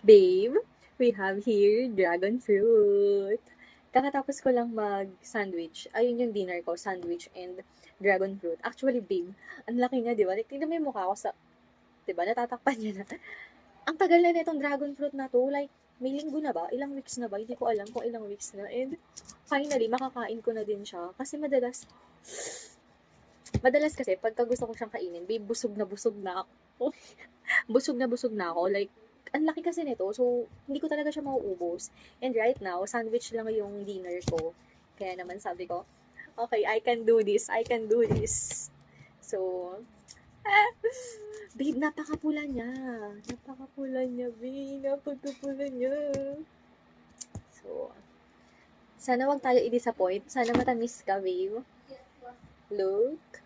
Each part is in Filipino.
Babe, we have here dragon fruit. Kakatapos ko lang mag-sandwich. Ayun yung dinner ko, sandwich and dragon fruit. Actually, babe, ang laki niya, di ba? Like, tingnan mo yung mukha ko sa, di ba? Natatakpan niya na. Ang tagal na nitong dragon fruit na to. Like, may linggo na ba? Ilang weeks na ba? Hindi ko alam kung ilang weeks na. And finally, makakain ko na din siya. Kasi madalas kasi, pagka gusto ko siyang kainin, babe, busog na ako. Busog na ako. Like, ang laki kasi nito. So, hindi ko talaga siya mauubos. And right now, sandwich lang yung dinner ko. Kaya naman sabi ko, okay, I can do this. I can do this. So, babe, napakapula niya. Napakapula niya, babe. Napakapula niya. So, sana wag tayo i-disappoint. Sana matamis ka, babe. Look.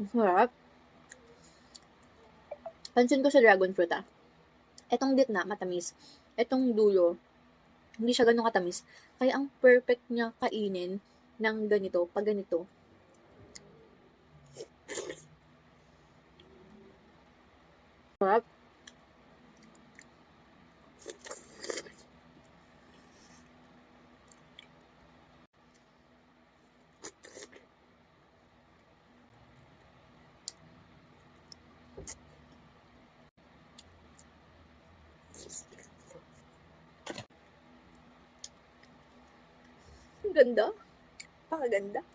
Ang sarap. Pansin ko sa dragon fruit, ah. Etong gitna, matamis. Etong dulo, hindi siya ganun katamis. Kaya ang perfect niya kainin ng ganito, pag ganito. Sarap. Ang ganda. Pakaganda.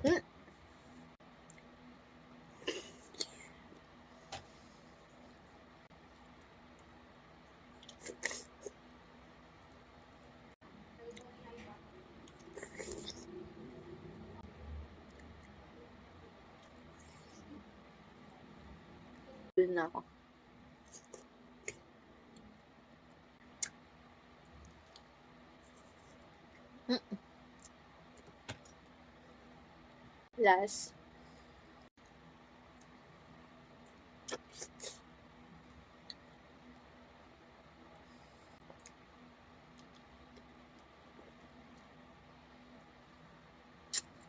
Mm. Dun na ako. Mm. Last.